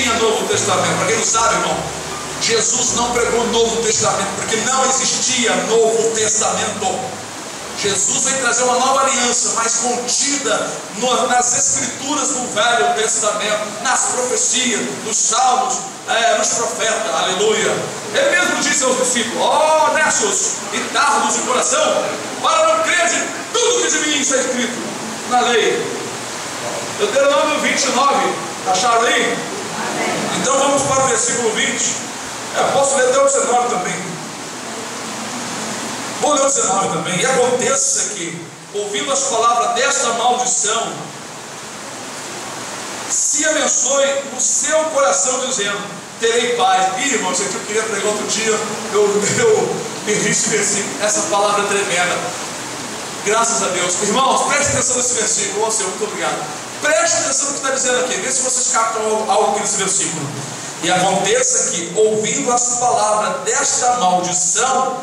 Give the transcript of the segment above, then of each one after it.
tinha Novo Testamento. Para quem não sabe, irmão, Jesus não pregou Novo Testamento, porque não existia Novo Testamento. Jesus vem trazer uma nova aliança, mas contida nas escrituras do Velho Testamento, nas profecias, nos salmos, nos profetas, aleluia. Ele mesmo disse aos discípulos: ó nécios e tardos de coração, para não crer de tudo que de mim está escrito na lei. Deuteronômio 29, acharam aí? Então vamos para o versículo 20. Posso ler até o 19 também. Vou ler o 19 também. E aconteça que, ouvindo as palavras desta maldição, se abençoe no seu coração, dizendo: terei paz. Ih, irmão, isso aqui eu queria pregar outro dia. Eu me ri esse versículo. Essa palavra é tremenda. Graças a Deus. Irmãos, preste atenção nesse versículo. Ô Senhor, muito obrigado. Preste atenção no que está dizendo aqui. Vê se vocês captam algo aqui nesse versículo. E aconteça que, ouvindo as palavras desta maldição,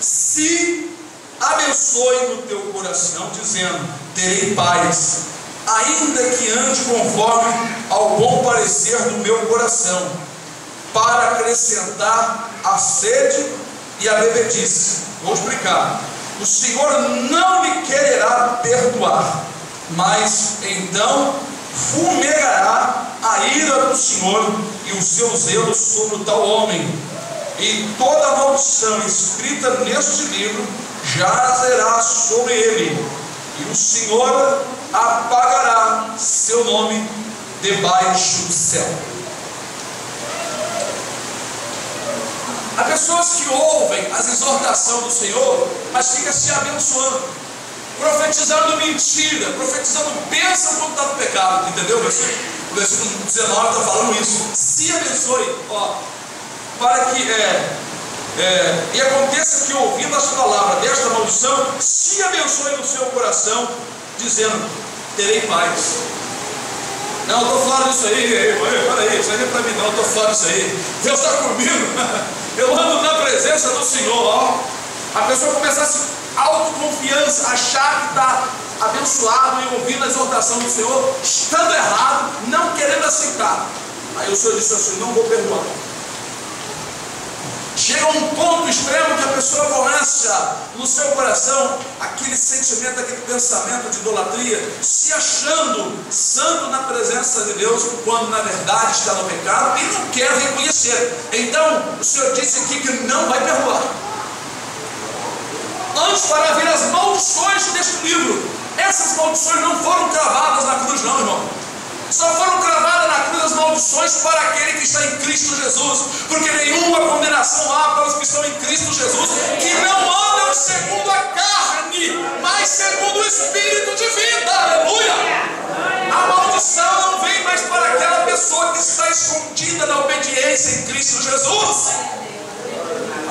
se abençoe no teu coração, dizendo: terei paz, ainda que ande conforme ao bom parecer do meu coração, para acrescentar a sede e a bebedice. Vou explicar. O Senhor não lhe quererá perdoar, mas então fumegará a ira do Senhor e o seu zelo sobre o tal homem. E toda a maldição escrita neste livro jazerá sobre ele, e o Senhor apagará seu nome debaixo do céu. Há pessoas que ouvem as exortações do Senhor, mas ficam se abençoando, profetizando mentira, profetizando bênção quando está no pecado, entendeu? O versículo 19 está falando isso. Se abençoe, para que e aconteça que, ouvindo as palavras desta maldição, se abençoe no seu coração, dizendo: terei paz. Não, eu estou falando isso aí, peraí, isso aí não é para mim não, eu estou falando isso aí. Deus está comigo, eu ando na presença do Senhor. A pessoa começa a se autoconfiança, achar que está abençoado e ouvindo a exortação do Senhor, estando errado, não querendo aceitar. Aí o Senhor disse assim: não vou perdoar. Chega a um ponto extremo que a pessoa começa no seu coração aquele sentimento, aquele pensamento de idolatria, se achando santo na presença de Deus, quando na verdade está no pecado e não quer reconhecer. Então o Senhor disse aqui que não vai perdoar. Antes para vir as maldições deste livro. Essas maldições não foram cravadas na cruz não, irmão. Só foram cravadas na cruz as maldições para aquele que está em Cristo Jesus, porque nenhuma condenação há para os que estão em Cristo Jesus, que não andam segundo a carne, mas segundo o Espírito de vida. Aleluia! A maldição não vem mais para aquela pessoa que está escondida na obediência em Cristo Jesus.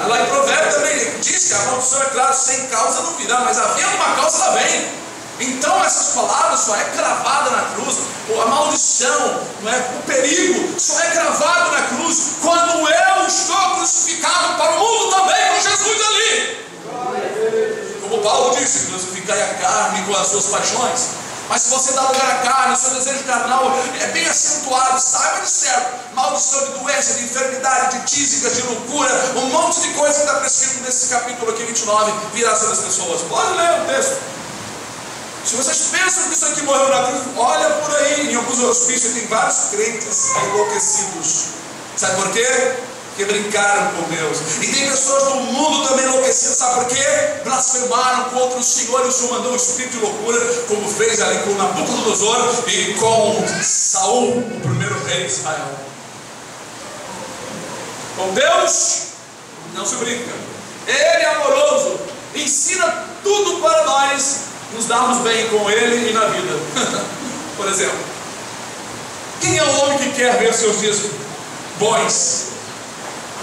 Lá em Provérbios também diz que a maldição, é claro, sem causa não virá, mas havendo uma causa ela vem. Então essas palavras só é cravada na cruz, a maldição, o perigo só é cravado na cruz quando eu estou crucificado para o mundo também com Jesus ali. Como Paulo disse: crucificai a carne com as suas paixões. Mas se você dá lugar à carne, o seu desejo carnal é bem acentuado, saiba de certo: maldição de doença, de enfermidade, de tísica, de loucura, um monte de coisa que está prescrito nesse capítulo aqui 29 virá sobre as pessoas. Pode ler o texto. Se vocês pensam que isso aqui morreu na cruz, olha por aí, em alguns hospícios tem vários crentes enlouquecidos. Sabe por quê? Porque brincaram com Deus. E tem pessoas do mundo também enlouquecidas, sabe por quê? Blasfemaram contra o Senhor, e o Senhor mandou um espírito de loucura, como fez ali com Nabucodonosor e com Saul, o primeiro rei de Israel. Com Deus não se brinca. Ele é amoroso, ensina tudo para nós nos darmos bem com Ele e na vida. Por exemplo, quem é o homem que quer ver seus dias bons?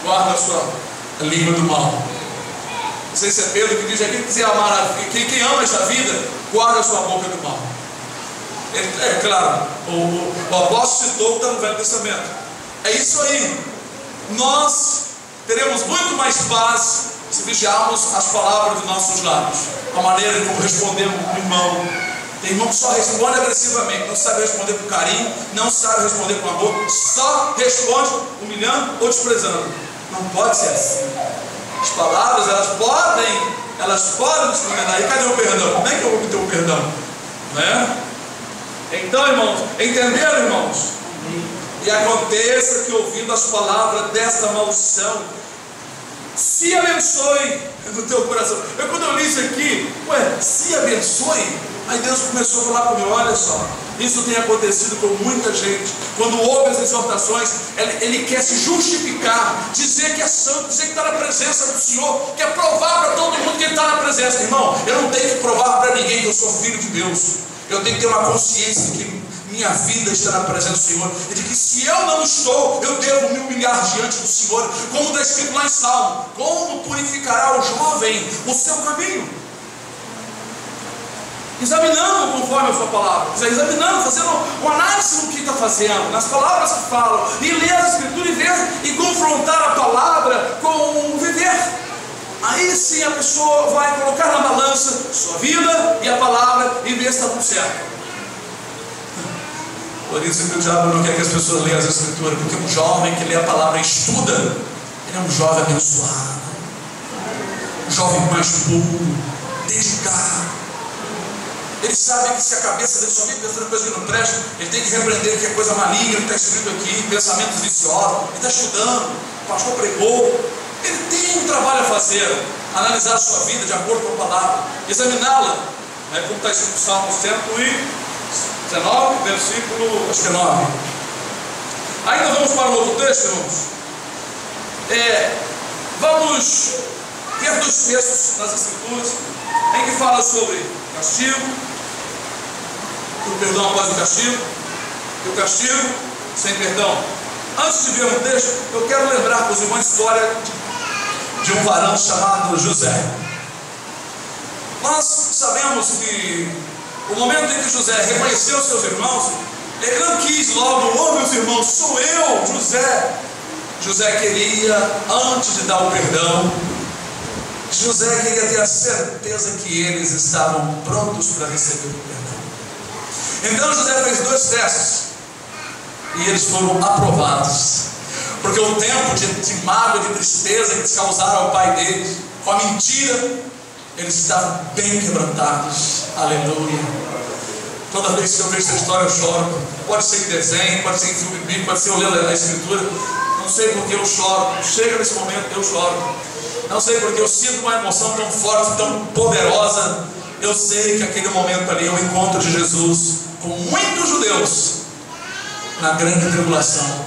Guarda a sua língua do mal. Não sei se é Pedro que diz: quem quiser amar a vida, quem ama esta vida, guarda a sua boca do mal. É claro, o apóstolo citou o que está no Velho Testamento. É isso aí. Nós teremos muito mais paz se vigiarmos as palavras dos nossos lábios, a maneira como respondemos o irmão, Tem irmão que só responde agressivamente, não sabe responder com carinho, não sabe responder com amor, só responde humilhando ou desprezando. Não pode ser assim. As palavras, elas podem nos condenar. E cadê o perdão? Como é que eu vou obter o perdão? Não é? Então, irmãos, entenderam, irmãos? E aconteça que, ouvindo as palavras desta maldição, se abençoe no teu coração. Quando eu li isso aqui, se abençoe, aí Deus começou a falar comigo: olha só, isso tem acontecido com muita gente. Quando ouve as exortações, ele quer se justificar, dizer que é santo, dizer que está na presença do Senhor, quer provar para todo mundo que ele está na presença. Irmão, eu não tenho que provar para ninguém que eu sou filho de Deus. Eu tenho que ter uma consciência de que minha vida está na presença do Senhor, e de que se eu não estou, eu devo me humilhar diante do Senhor, como está escrito lá em Salmo: como purificará o jovem o seu caminho? Examinando conforme a sua palavra, examinando, fazendo uma análise no que está fazendo, nas palavras que falam, e ler as escrituras e ver e confrontar a palavra com o viver. Aí sim a pessoa vai colocar na balança sua vida e a palavra e ver se está tudo certo. Por isso que o diabo não quer que as pessoas leiam as escrituras, porque um jovem que lê a palavra e estuda, ele é um jovem abençoado, um jovem mais puro, dedicado. Ele sabe que se a cabeça dele só vive pensando coisa que não presta, ele tem que repreender que é coisa maligna que está escrito aqui, pensamentos viciosos. Ele está estudando, o pastor pregou. Ele tem um trabalho a fazer, analisar a sua vida de acordo com a palavra, examiná-la, como está escrito no Salmo 119, versículo, acho que é 9. Ainda vamos para um outro texto, irmãos. Vamos ver dois textos nas Escrituras em que fala sobre castigo, o perdão após o castigo, e o castigo sem perdão. Antes de ver um texto, eu quero lembrar para os irmãos a história de um varão chamado José. Nós sabemos que o momento em que José reconheceu seus irmãos, ele não quis logo: oh, meus irmãos, sou eu, José. José queria, antes de dar o perdão, José queria ter a certeza que eles estavam prontos para receber o perdão. Então José fez 2 testes e eles foram aprovados, porque o tempo de mágoa, de tristeza que eles causaram ao pai deles com a mentira, eles estavam bem quebrantados. Aleluia. Toda vez que eu vejo essa história eu choro. Pode ser em desenho, pode ser em filme bíblico, pode ser eu lendo a escritura. Não sei porque eu choro. Chega nesse momento eu choro. Não sei porque eu sinto uma emoção tão forte, tão poderosa. Eu sei que aquele momento ali é o encontro de Jesus com muitos judeus na grande tribulação.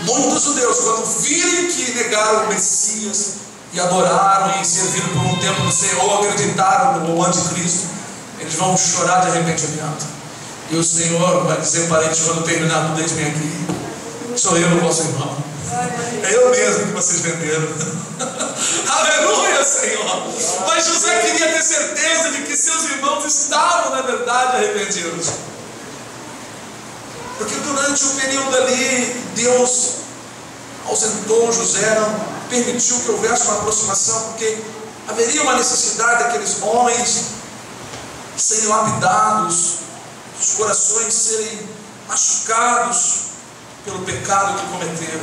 Muitos judeus, quando virem que negaram o Messias e adoraram e serviram por um tempo no Senhor, acreditaram no anticristo, eles vão chorar de arrependimento. E o Senhor vai dizer para eles, quando terminar tudo, eles vêm aqui: sou eu, vosso irmão. É eu mesmo que vocês venderam. Aleluia, Senhor. Mas José queria ter certeza de que seus irmãos estavam, na verdade, arrependidos. Porque durante o período ali, Deus ausentou José, não permitiu que houvesse uma aproximação, porque haveria uma necessidade daqueles homens serem lapidados, os corações serem machucados pelo pecado que cometeram.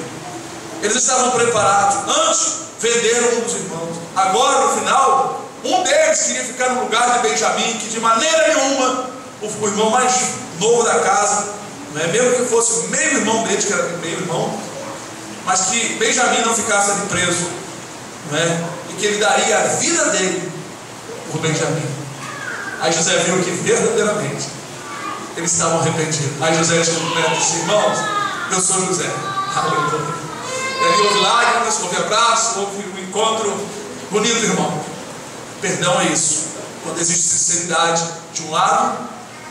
Eles estavam preparados. Antes venderam um dos irmãos, agora no final um deles queria ficar no lugar de Benjamim, que de maneira nenhuma o irmão mais novo da casa, mesmo que fosse meio irmão dele, que era meio irmão, mas que Benjamim não ficasse ali preso, e que ele daria a vida dele por Benjamim. Aí José viu que verdadeiramente eles estavam arrependidos. Aí José chegou perto e disse: irmãos, eu sou José. Aleluia. E ali houve lágrimas, houve abraço, houve um encontro bonito, irmão. Perdão é isso, quando existe sinceridade de um lado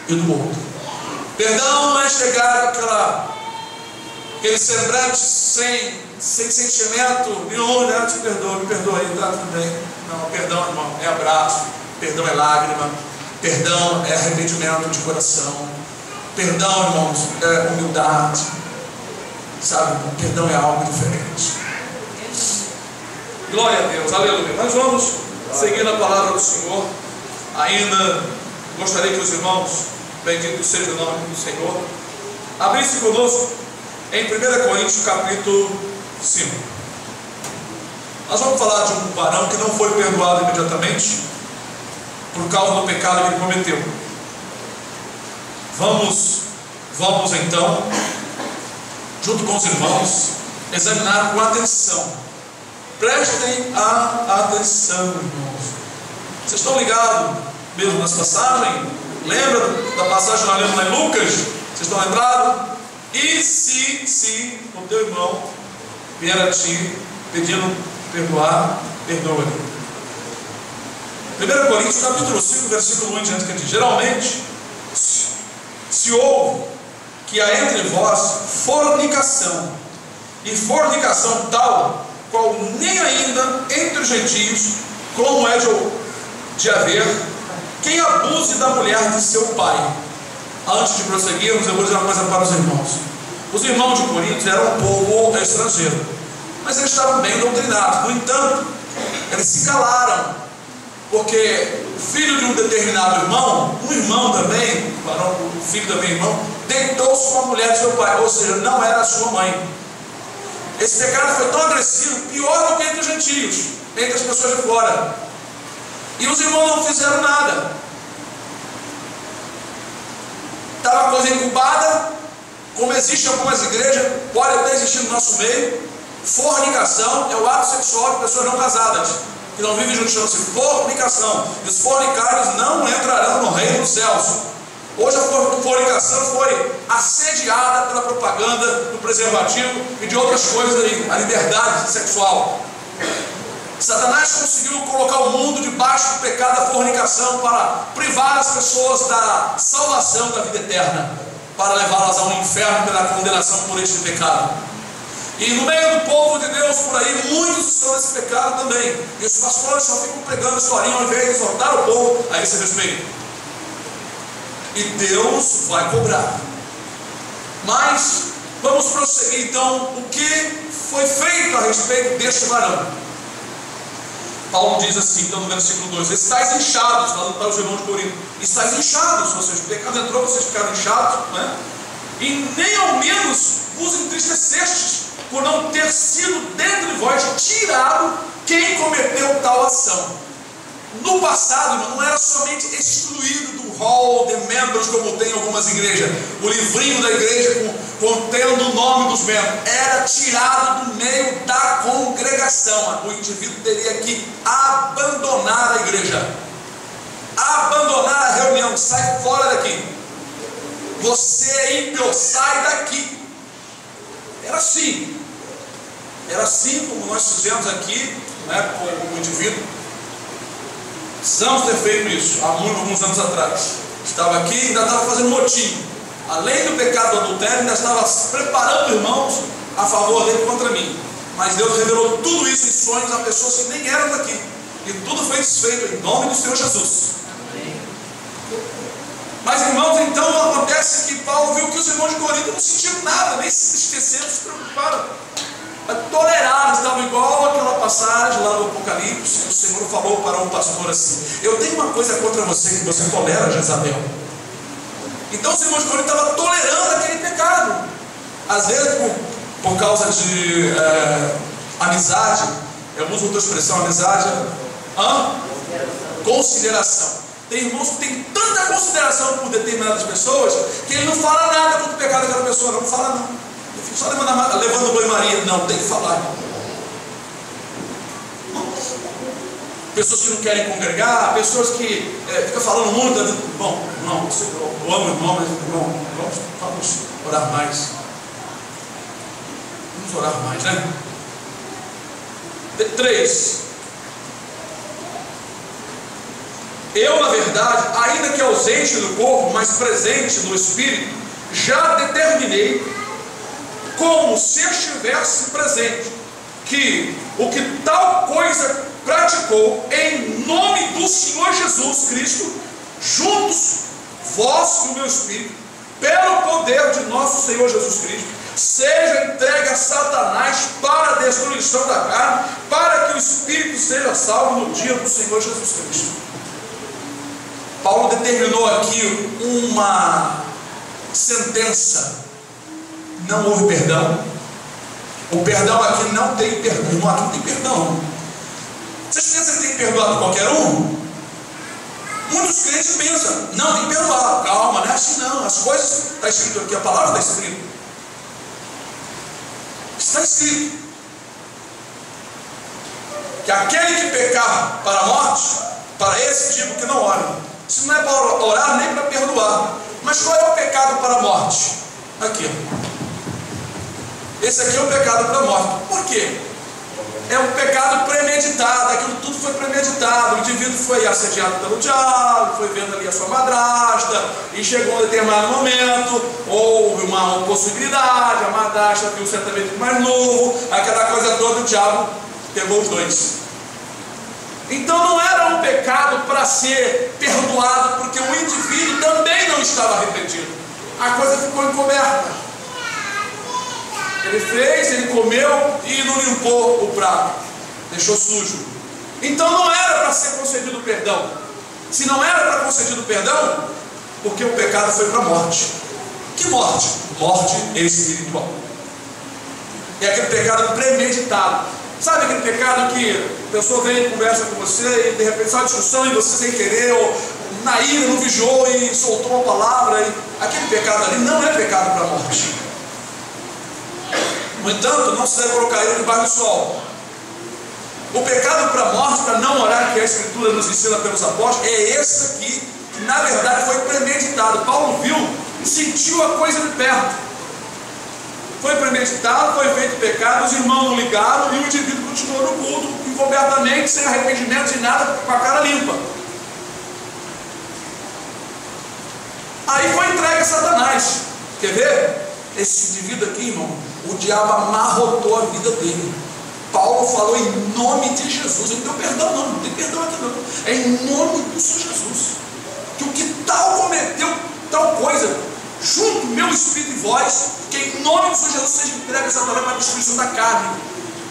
e do outro. Perdão não é chegar aquele semblante sem sentimento nenhum, né? Eu te perdoo, me perdoa aí, tá tudo bem. Não, perdão, irmão, é abraço, perdão é lágrima, perdão é arrependimento de coração, perdão, irmãos, é humildade, sabe? Perdão é algo diferente. Glória a Deus, aleluia. Nós vamos seguir a palavra do Senhor. Ainda gostaria que os irmãos Bendito seja o nome do Senhor. Abrisse conosco em 1 Coríntios capítulo 5. Nós vamos falar de um varão que não foi perdoado imediatamente por causa do pecado que ele cometeu. Vamos então, junto com os irmãos, examinar com atenção. Prestem atenção, irmãos. Vocês estão ligados mesmo nas passagens? Lembra da passagem que nós lemos lá em Lucas? Vocês estão lembrados? E se o teu irmão vier a ti pedindo perdoar, perdoa-lhe. 1 Coríntios capítulo 5, versículo 1 em diante, que diz: geralmente se ouve que há entre vós fornicação, e fornicação tal qual nem ainda entre os gentios, como é de haver quem abuse da mulher de seu pai. Antes de prosseguirmos, eu vou dizer uma coisa para os irmãos. Os irmãos de Corinto eram um povo estrangeiro, mas eles estavam bem doutrinados. No entanto, eles se calaram, porque o filho de um determinado irmão, um irmão também, o filho também irmão, deitou-se com a mulher de seu pai, ou seja, não era a sua mãe. Esse pecado foi tão agressivo, pior do que entre os gentios, entre as pessoas de fora. E os irmãos não fizeram nada. Estava a coisa incubada, como existe em algumas igrejas, pode até existir no nosso meio. Fornicação é o ato sexual de pessoas não casadas, que não vivem juntos, chama-se fornicação. E os fornicários não entrarão no reino dos céus. Hoje a fornicação foi assediada pela propaganda do preservativo e de outras coisas aí, a liberdade sexual. Satanás conseguiu colocar o mundo debaixo do pecado da fornicação para privar as pessoas da salvação da vida eterna, para levá-las ao inferno pela condenação por este pecado. E no meio do povo de Deus por aí, muitos estão nesse pecado também. E os pastores só ficam pregando historinha ao invés de exortar o povo a esse respeito. E Deus vai cobrar. Mas vamos prosseguir então o que foi feito a respeito deste varão. Paulo diz assim, então no versículo 2: estáis inchados, falando para os irmãos de Corinto, estáis inchados, ou seja, o pecado entrou, vocês ficaram inchados, né? E nem ao menos vos entristecestes por não ter sido dentre vós tirado quem cometeu tal ação. No passado, irmão, não era somente excluído do hall de membros, como tem em algumas igrejas, o livrinho da igreja contendo o nome dos membros, era tirado do meio da congregação. O indivíduo teria que abandonar a igreja, abandonar a reunião, sai fora daqui. Você é ímpio, sai daqui. Era assim como nós fizemos aqui, né, com o indivíduo. Precisamos ter feito isso há alguns anos atrás. Estava aqui e ainda estava fazendo motim. Além do pecado do adultério, ainda estava preparando irmãos a favor dele contra mim. Mas Deus revelou tudo isso em sonhos a pessoas que nem eram daqui. E tudo foi desfeito em nome do Senhor Jesus. Mas irmãos, então acontece que Paulo viu que os irmãos de Corinto não sentiram nada, nem se esqueceram, se preocuparam. Toleraram, estavam igual aquela passagem lá no Apocalipse. O Senhor falou para um pastor assim: eu tenho uma coisa contra você, que você tolera Jezabel. Então os irmãos de Corinto estavam tolerando aquele pecado. Às vezes por causa de amizade. Eu uso outra expressão, amizade, consideração. Tem irmãos que têm tanta consideração por determinadas pessoas que ele não fala nada contra o pecado daquela pessoa, não fala não. Ele fica só levando banho-maria. Não, tem que falar. Pessoas que não querem congregar, pessoas que ficam falando muito. Bom, irmão, eu amo o irmão, mas irmão, vamos orar mais. Vamos orar mais, né? 3. Eu, na verdade, ainda que ausente no corpo, mas presente no espírito, já determinei, como se estivesse presente, que o que tal coisa praticou em nome do Senhor Jesus Cristo, juntos, vós e o meu espírito, pelo poder de nosso Senhor Jesus Cristo, seja entregue a Satanás para a destruição da carne, para que o espírito seja salvo no dia do Senhor Jesus Cristo. Paulo determinou aqui uma sentença: não houve perdão. O perdão aqui não tem perdão. Aqui não tem perdão. Vocês pensam que tem que perdoar qualquer um? Muitos crentes pensam: não, tem que perdoar. Calma, não é assim não. As coisas, está escrito aqui, a palavra está escrita. Está escrito que aquele que pecar para a morte, para esse digo que não ore. Isso não é para orar nem para perdoar. Mas qual é o pecado para a morte? Aqui. Esse aqui é o pecado para a morte. Por quê? É um pecado premeditado. Aquilo tudo foi premeditado. O indivíduo foi assediado pelo diabo, foi vendo ali a sua madrasta, e chegou um determinado momento, houve uma possibilidade, a madrasta viu certamente mais novo, aquela coisa toda, o diabo pegou os dois. Então não era um pecado para ser perdoado, porque o indivíduo também não estava arrependido. A coisa ficou encoberta. Ele fez, ele comeu e não limpou o prato, deixou sujo. Então não era para ser concedido perdão. Se não era para concedido perdão, porque o pecado foi para a morte. Que morte? Morte espiritual. É aquele pecado premeditado. Sabe aquele pecado que a pessoa vem e conversa com você e de repente sai uma discussão e você sem querer, ou na ira, não vigiou e soltou uma palavra, e aquele pecado ali não é pecado para a morte. No entanto, não se deve colocar ele debaixo do sol. O pecado para a morte, para não orar, que a Escritura nos ensina pelos apóstolos, é esse aqui, que na verdade foi premeditado. Paulo viu e sentiu a coisa de perto. Foi premeditado, foi feito pecado, os irmãos não ligaram e o indivíduo continuou no culto, encobertamente, sem arrependimento, sem nada, com a cara limpa. Aí foi entregue a Satanás. Quer ver? Esse indivíduo aqui, irmão, o diabo amarrotou a vida dele. Paulo falou em nome de Jesus. Ele não deu perdão, não tem perdão aqui não. É em nome do Senhor Jesus. Que o que tal cometeu tal coisa, junto meu espírito e vós, que em nome do Senhor Jesus seja entregue a Satanás para a destruição da carne,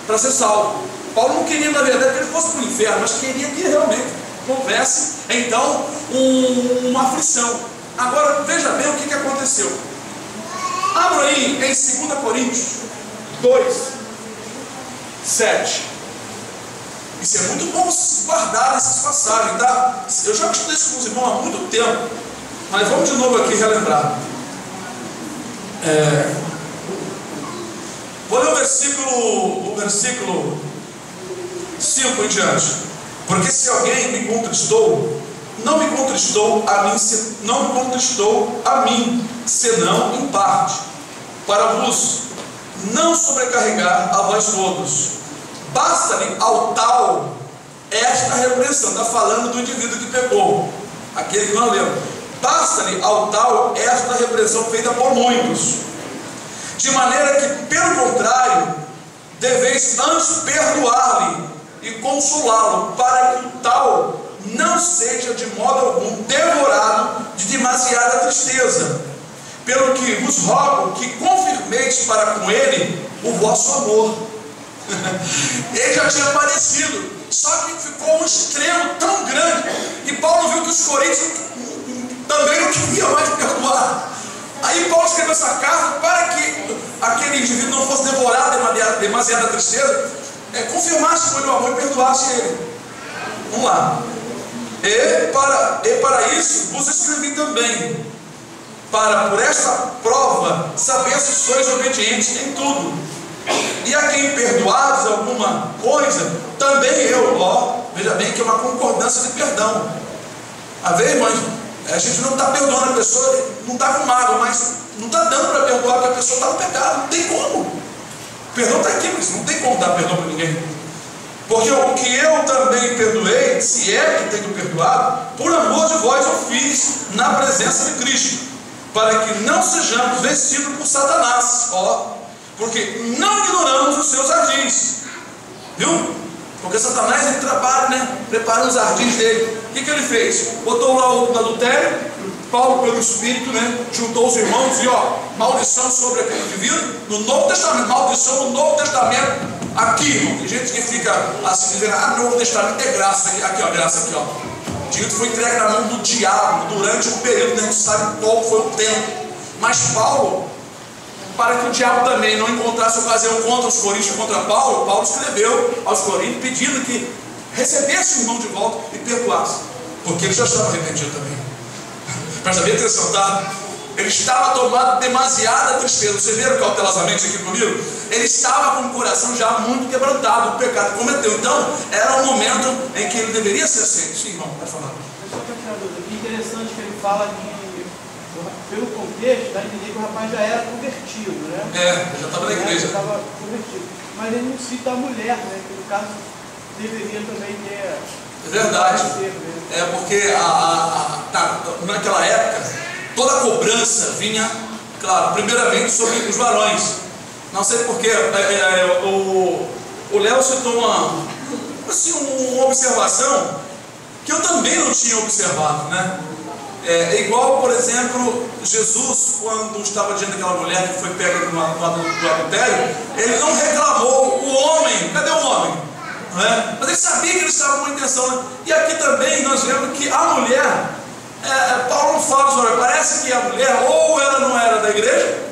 para ser salvo. Paulo não queria, na verdade, que ele fosse para o inferno, mas queria que realmente houvesse, então, uma aflição. Agora, veja bem o que aconteceu. Abra aí em 2 Coríntios 2, 7. Isso é muito bom se guardar nessas passagens, tá? Eu já estudei isso com os irmãos há muito tempo, mas vamos de novo aqui relembrar. Vou ler o versículo 5 em diante. Porque se alguém me contristou, não me contristou a mim, senão em parte, para vos não sobrecarregar a vós todos. Basta-lhe ao tal esta repreensão. Está falando do indivíduo que pecou, aquele que não leu. Basta-lhe ao tal esta repreensão feita por muitos, de maneira que, pelo contrário, deveis antes perdoar-lhe e consolá-lo, para que o tal não seja de modo algum devorado de demasiada tristeza. Pelo que vos rogo que confirmeis para com ele o vosso amor. Ele já tinha padecido, só que ficou um extremo tão grande que Paulo viu que os coríntios também não queriam mais perdoar. Aí Paulo escreveu essa carta para que aquele indivíduo não fosse devorado de demasiada tristeza, confirmasse com ele o amor e perdoasse ele. Vamos lá. E para isso vos escrevi também, para por esta prova saber se sois obedientes em tudo. E a quem perdoares alguma coisa, também eu, veja bem que é uma concordância de perdão. A ver, irmãos, a gente não está perdoando a pessoa, não está com mágoa, mas não está dando para perdoar, porque a pessoa está no pecado, não tem como. O perdão está aqui, mas não tem como dar perdão para ninguém. Porque o que eu também perdoei, se é que tenho perdoado, por amor de vós eu fiz na presença de Cristo, para que não sejamos vencidos por Satanás, porque não ignoramos os seus ardis, viu? Porque Satanás ele trabalha, preparando os ardis dele. O que ele fez? Botou lá o adultério. Paulo, pelo Espírito, juntou os irmãos e maldição sobre aquele indivíduo no Novo Testamento, maldição no Novo Testamento. Aqui, irmão, tem gente que fica assim dizendo: Novo Testamento é graça, aqui, graça aqui, Tito foi entregue na mão do diabo durante um período, a gente sabe qual foi o tempo. Mas Paulo, para que o diabo também não encontrasse ocasião contra os coríntios, contra Paulo, Paulo escreveu aos coríntios pedindo que recebesse o irmão de volta e perdoasse, porque ele já estava arrependido também. Presta bem atenção, tá? Ele estava tomado de demasiada tristeza. Vocês viram cautelosamente aqui comigo? Ele estava com o coração já muito quebrantado, o pecado que cometeu. Então, era um momento em que ele deveria ser aceito. Sim, irmão, pode falar. Só para tirar dúvida, que interessante que ele fala pelo contexto, dá a entender que o rapaz já era convertido, né? Já estava na igreja. Já estava convertido. Mas ele não cita a mulher, né? Que no caso deveria também ter. É verdade. Porque naquela época, toda a cobrança vinha, claro, primeiramente sobre os varões. Não sei porquê, o Léo citou uma observação que eu também não tinha observado, né? Igual, por exemplo, Jesus, quando estava diante daquela mulher que foi pega no adultério, ele não reclamou o homem. Cadê o homem? Mas ele sabia que ele estava com intenção, né? E aqui também nós vemos que a mulher, Paulo não fala sobre, parece que a mulher ou ela não era da igreja,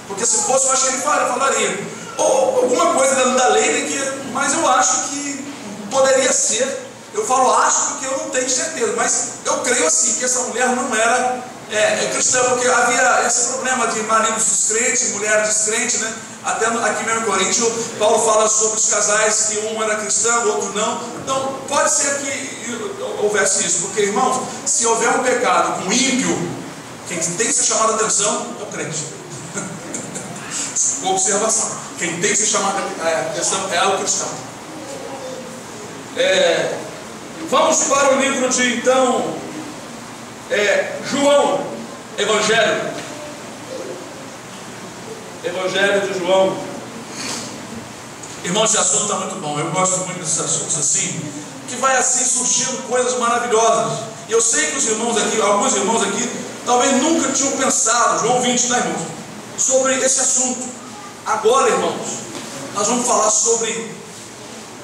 porque se fosse eu acho que ele falaria, ou alguma coisa dentro da lei, mas eu acho que poderia ser. Eu falo acho porque eu não tenho certeza, mas eu creio assim que essa mulher não era cristã, porque havia esse problema de maridos descrentes, mulheres descrentes, né? Até aqui mesmo em Coríntios, Paulo fala sobre os casais que um era cristão, o outro não. Então, pode ser que houvesse isso, porque, irmãos, se houver um pecado com ímpio, quem tem que ser chamado a atenção é o crente. Observação: quem tem que ser chamado a atenção é o cristão. Vamos para o livro de, então, João, Evangelho de João. Irmãos, esse assunto está muito bom. Eu gosto muito desses assuntos assim, que vai assim surgindo coisas maravilhosas. E eu sei que os irmãos aqui, alguns irmãos aqui, talvez nunca tinham pensado, João 20, né, irmãos, sobre esse assunto. Agora, irmãos, nós vamos falar sobre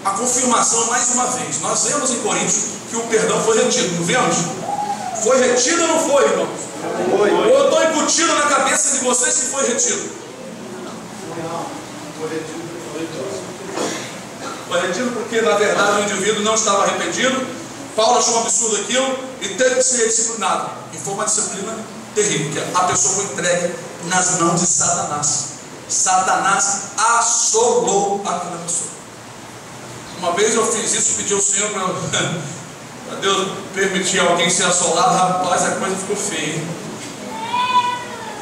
a confirmação mais uma vez. Nós vemos em Coríntios que o perdão foi retido, não vemos? Foi retido ou não foi, irmãos? Foi. Eu estou incutindo na cabeça de vocês que foi retido. Foi retido porque na verdade o indivíduo não estava arrependido. Paulo achou um absurdo aquilo e teve que ser disciplinado. E foi uma disciplina terrível, porque a pessoa foi entregue nas mãos de Satanás. Satanás assolou aquela pessoa. Uma vez eu fiz isso, pedi ao Senhor para Deus permitir alguém ser assolado. Rapaz, a coisa ficou feia, hein?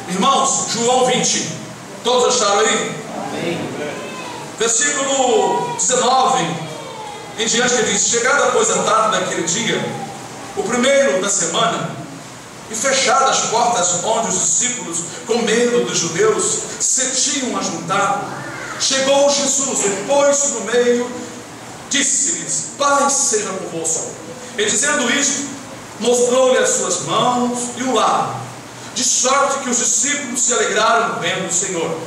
Irmãos, João 20, todos acharam aí? Amém. Versículo 19 em diante, que diz: chegada após a tarde daquele dia, o primeiro da semana, e fechadas as portas onde os discípulos, com medo dos judeus, se tinham ajuntado, chegou Jesus e pôs-se no meio, disse-lhes: paz seja convosco. E dizendo isto, mostrou-lhe as suas mãos e o lado, de sorte que os discípulos se alegraram vendo o Senhor.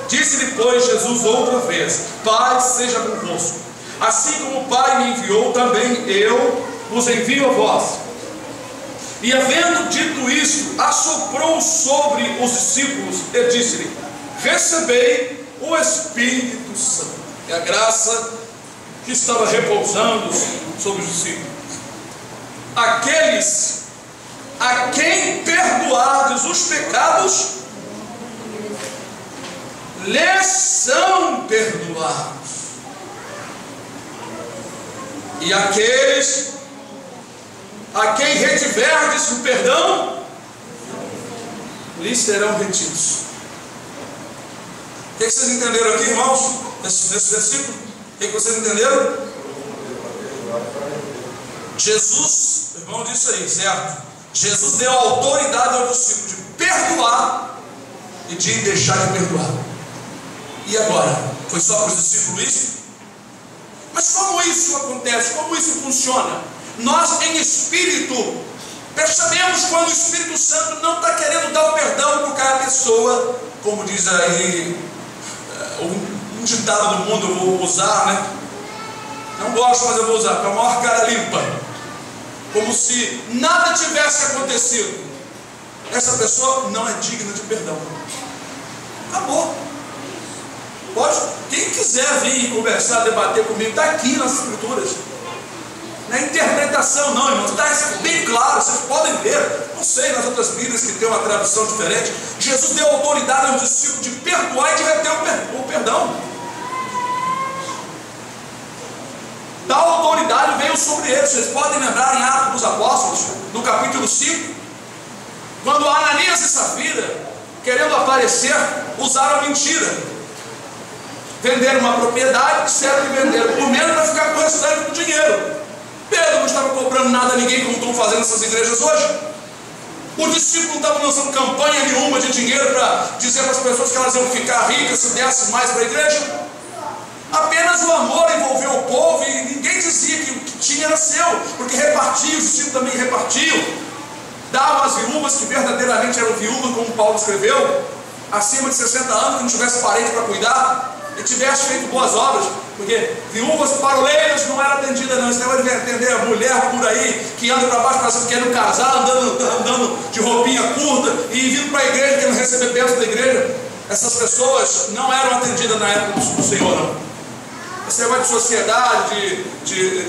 Disse-lhe, pois, Jesus outra vez: paz seja convosco. Assim como o Pai me enviou, também eu os envio a vós. E havendo dito isto, assoprou sobre os discípulos e disse-lhe: recebei o Espírito Santo. E a graça que estava repousando sobre os discípulos. Aqueles a quem perdoardes os pecados, lhes são perdoados. E aqueles a quem retiverdes o perdão, lhes serão retidos. O que vocês entenderam aqui, irmãos, nesse versículo? O que vocês entenderam? Jesus, o irmão disse aí, certo? Jesus deu autoridade ao discípulo de perdoar e de deixar de perdoar. E agora? Foi só para os discípulos isso? Mas como isso acontece? Como isso funciona? Nós em espírito percebemos quando o Espírito Santo não está querendo dar o perdão para cada pessoa, como diz aí um ditado do mundo, eu vou usar, né? Não gosto, mas eu vou usar, com a maior cara limpa. como se nada tivesse acontecido, essa pessoa não é digna de perdão. Acabou. Pode, quem quiser vir conversar, debater comigo, está aqui nas Escrituras. Não é interpretação não, irmãos, está bem claro, vocês podem ver. Não sei, nas outras Bíblias que tem uma tradução diferente, Jesus deu autoridade aos discípulos de perdoar e de reter o perdão. Tal autoridade veio sobre eles. Vocês podem lembrar em Atos dos Apóstolos, no capítulo 5, quando Ananias e Safira, querendo aparecer, usaram mentira. Venderam uma propriedade, disseram que venderam por menos para ficar com o restante do dinheiro. Pedro não estava cobrando nada a ninguém, como estão fazendo essas igrejas hoje. Os discípulos não estavam lançando campanha nenhuma de dinheiro para dizer para as pessoas que elas iam ficar ricas se dessem mais para a igreja. Apenas o amor envolveu o povo e ninguém dizia que o que tinha era seu, porque repartia, os discípulos também repartiam. Davam às viúvas que verdadeiramente eram viúvas, como Paulo escreveu, acima de 60 anos, que não tivesse parente para cuidar e tivesse feito boas obras, porque viúvas paroleiras não era atendida não. Você vai atender a mulher por aí que anda para baixo para cima querendo casar, andando de roupinha curta e vindo para a igreja querendo receber bênção da igreja. Essas pessoas não eram atendidas na época do Senhor, não. Esse negócio de sociedade, de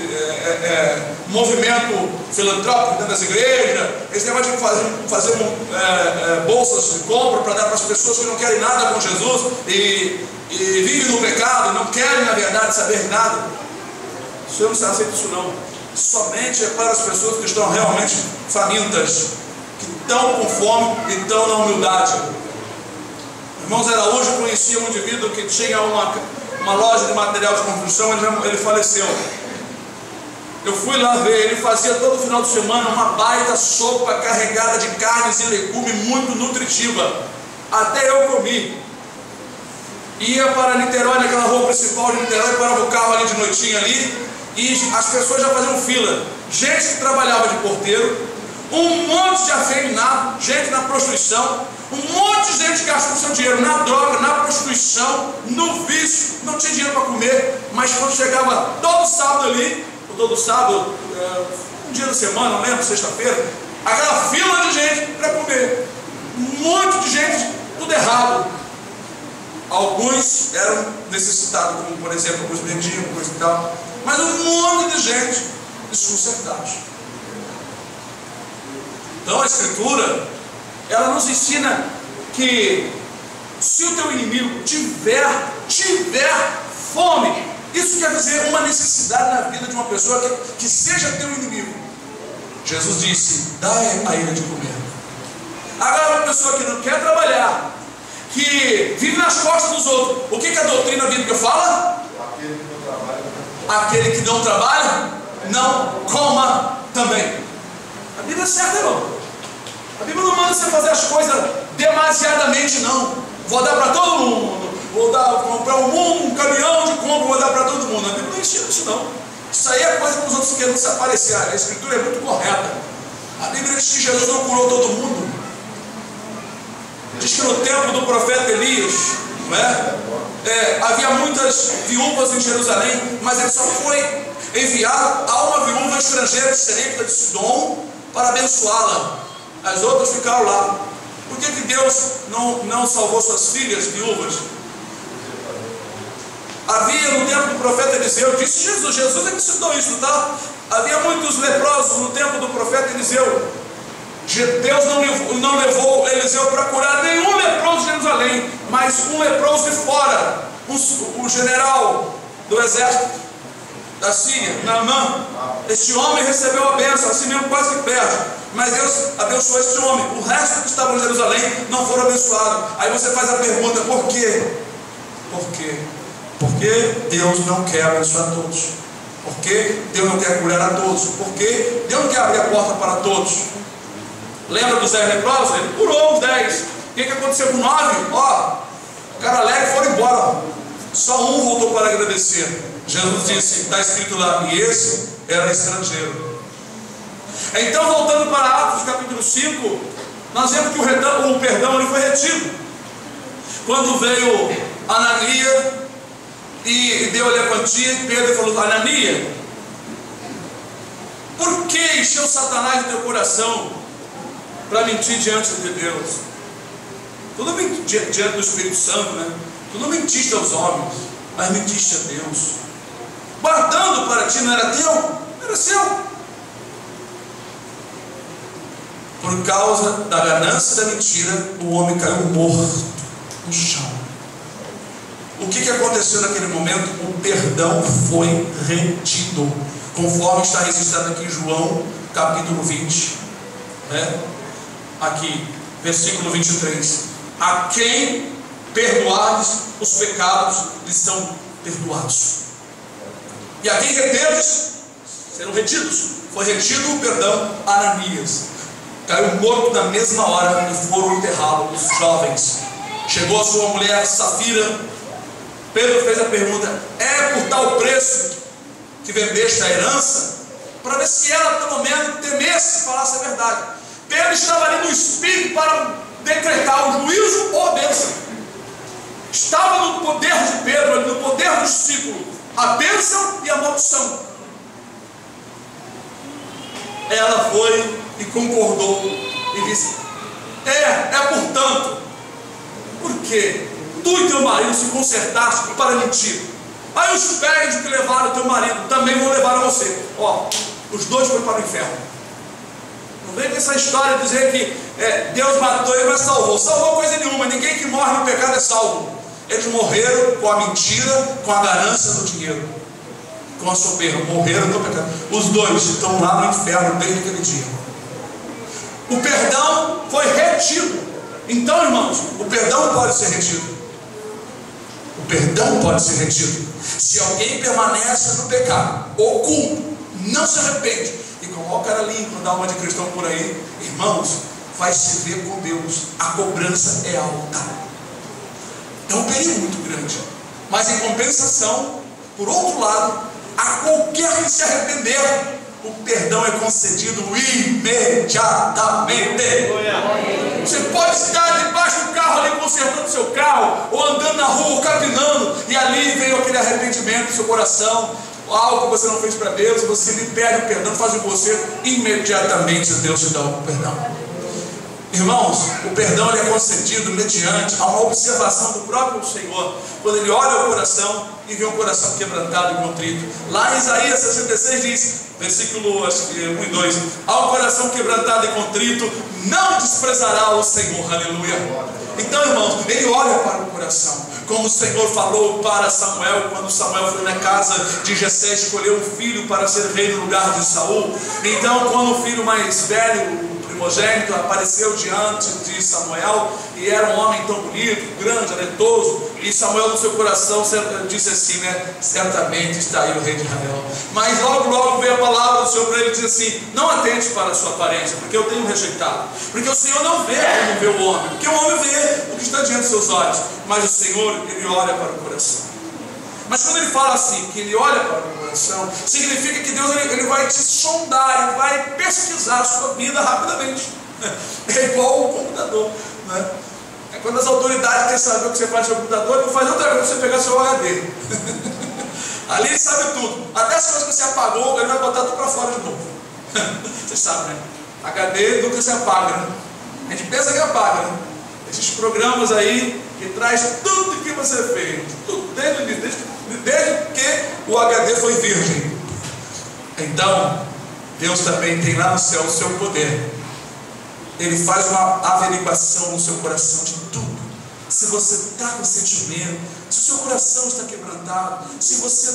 movimento filantrópico dentro das igrejas, esse negócio de fazer bolsas de compra para dar para as pessoas que não querem nada com Jesus e vivem no pecado, não querem na verdade saber nada. O Senhor não aceita isso não. Somente é para as pessoas que estão realmente famintas, que estão com fome e estão na humildade. Irmãos Araújo conhecia um indivíduo que tinha uma loja de material de construção, ele faleceu. Eu fui lá ver, ele fazia todo final de semana uma baita sopa carregada de carnes e legumes muito nutritiva. Até eu comi. Ia para Niterói, naquela rua principal de Niterói, parava o carro ali de noitinha ali, e as pessoas já faziam fila. Gente que trabalhava de porteiro, um monte de afeminado, gente na prostituição, um monte de gente gastou seu dinheiro na droga, na prostituição, no vício, não tinha dinheiro para comer, mas quando chegava todo sábado ali, ou todo sábado, um dia da semana, não lembro, sexta-feira, aquela fila de gente para comer, um monte de gente, tudo errado. Alguns eram necessitados, como por exemplo, alguns mendigos, coisa e tal, mas um monte de gente desconcertados. Então a Escritura, ela nos ensina que se o teu inimigo tiver fome, isso quer dizer uma necessidade na vida de uma pessoa que seja teu inimigo. Jesus disse, dá a ele de comer. Agora uma pessoa que não quer trabalhar, que vive nas costas dos outros, o que a doutrina bíblica fala? Aquele que não trabalha, não coma também. A Bíblia é certa, irmão. A Bíblia não manda você fazer as coisas demasiadamente, não. Vou dar para todo mundo, vou comprar um caminhão de compra, vou dar para todo mundo. A Bíblia não ensina isso não. Isso aí é coisa para os outros querendo se aparecer. A Escritura é muito correta. A Bíblia diz que Jesus não curou todo mundo. Diz que no tempo do profeta Elias, não é? Havia muitas viúvas em Jerusalém, mas ele só foi enviado a uma viúva estrangeira de Serepta de Sidom para abençoá-la. As outras ficaram lá. Por que Deus não salvou suas filhas viúvas? Havia no tempo do profeta Eliseu, disse Jesus é que citou isso, tá? Havia muitos leprosos no tempo do profeta Eliseu. Deus não levou Eliseu para curar nenhum leproso de Jerusalém, mas um leproso de fora, um general do exército da Síria, Naamã. Este homem recebeu a bênção, assim mesmo quase que perde, mas Deus abençoou este homem. O resto que estavam em Jerusalém não foram abençoados. Aí você faz a pergunta, por quê? Por quê? Porque Deus não quer abençoar todos. Porque Deus não quer curar a todos. Porque Deus não quer abrir a porta para todos. Lembra dos 10 leprosos? Ele curou os 10. O que aconteceu com 9? O cara alegre foram embora. Só um voltou para agradecer. Jesus disse, está escrito lá, e esse era estrangeiro. Então, voltando para Atos capítulo 5, nós vemos que o perdão ele foi retido. Quando veio Ananias e deu-lhe a quantia, Pedro falou, Ananias, por que encheu Satanás do teu coração para mentir diante de Deus? Tu não mentiste diante do Espírito Santo, né? Tu não mentiste aos homens, mas mentiste a Deus. Guardando para ti, não era teu? Era seu. Por causa da ganância e da mentira, o homem caiu morto no chão. O que aconteceu naquele momento? O perdão foi retido, conforme está registrado aqui em João, capítulo 20, né? Aqui, versículo 23. A quem perdoardes os pecados, lhes são perdoados. E a quem reterdes, serão retidos. Foi retido o perdão a Ananias. Caiu morto na mesma hora e foram enterrá-lo os jovens. Chegou a sua mulher Safira. Pedro fez a pergunta: é por tal preço que vendeste a herança? Para ver se ela pelo menos temesse e falasse a verdade. Pedro estava ali no Espírito para decretar o juízo ou a bênção. Estava no poder de Pedro, no poder do discípulo, a bênção e a maldição. Ela foi e concordou e disse: portanto, porque tu e teu marido se consertaste para mentir. Aí os pés que levaram teu marido também vão levar a você. Ó, os dois foram para o inferno. Não vem com essa história de dizer que Deus matou ele, mas salvou. Salvou coisa nenhuma. Ninguém que morre no pecado é salvo. Eles morreram com a mentira, com a ganância do dinheiro, com a soberba. Morreram no pecado. Os dois estão lá no inferno desde aquele dia. O perdão foi retido. Então, irmãos, o perdão pode ser retido. O perdão pode ser retido. Se alguém permanece no pecado, oculto, não se arrepende e coloca a língua da alma de cristão por aí, irmãos, vai se ver com Deus. A cobrança é alta. É um perigo muito grande. Mas em compensação, por outro lado, a qualquer que se arrepender, o perdão é concedido imediatamente. Você pode estar debaixo do carro ali consertando seu carro, ou andando na rua, ou capinando, e ali veio aquele arrependimento no seu coração, algo que você não fez para Deus, e você lhe pede o perdão, faz em você, imediatamente Deus te dá o perdão. Irmãos, o perdão ele é concedido mediante a uma observação do próprio Senhor, quando Ele olha o coração e vê um coração quebrantado e contrito. Lá em Isaías 66 diz, versículo 1 e 2: ao coração quebrantado e contrito não desprezará o Senhor. Aleluia. Então, irmãos, Ele olha para o coração, como o Senhor falou para Samuel, quando Samuel foi na casa de Jessé, escolheu um filho para ser rei no lugar de Saul. Então, quando o filho mais velho, primogênito, apareceu diante de Samuel, e era um homem tão bonito, grande, aletoso, e Samuel no seu coração disse assim, né: certamente está aí o rei de Israel. Mas logo veio a palavra do Senhor para ele, dizer assim: não atente para a sua aparência, porque eu tenho rejeitado. Porque o Senhor não vê como vê o homem, porque o homem vê o que está diante dos seus olhos, mas o Senhor, Ele olha para o coração. Mas quando Ele fala assim, que Ele olha para o coração, significa que Deus ele vai te sondar, Ele vai pesquisar a sua vida rapidamente. É igual o computador, né? É quando as autoridades querem saber o que você faz no seu computador, Ele faz outra coisa, você pegar seu HD. Ali Ele sabe tudo, até as coisas que você apagou, Ele vai botar tudo para fora de novo. Você sabe, né? HD nunca se apaga, né? A gente pensa que apaga, né? Esses programas aí que traz tudo que você fez, tudo, desde que o HD foi virgem. Então, Deus também tem lá no céu o seu poder. Ele faz uma averiguação no seu coração de tudo. Se você está com sentimento, se o seu coração está quebrantado, se o seu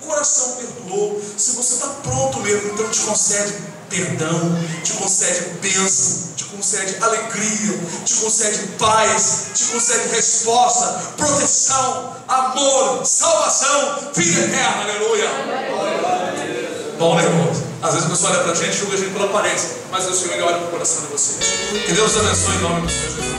coração perdoou, se você está pronto mesmo, então te concede perdão, te concede bênção, te concede alegria, te concede paz, te concede resposta, proteção, amor, salvação, vida eterna. Aleluia. Bom, né, irmãos? Às vezes a pessoa olha para a gente e julga a gente pela aparência, mas o Senhor olha para o coração de vocês. Que Deus abençoe em nome do Senhor Jesus.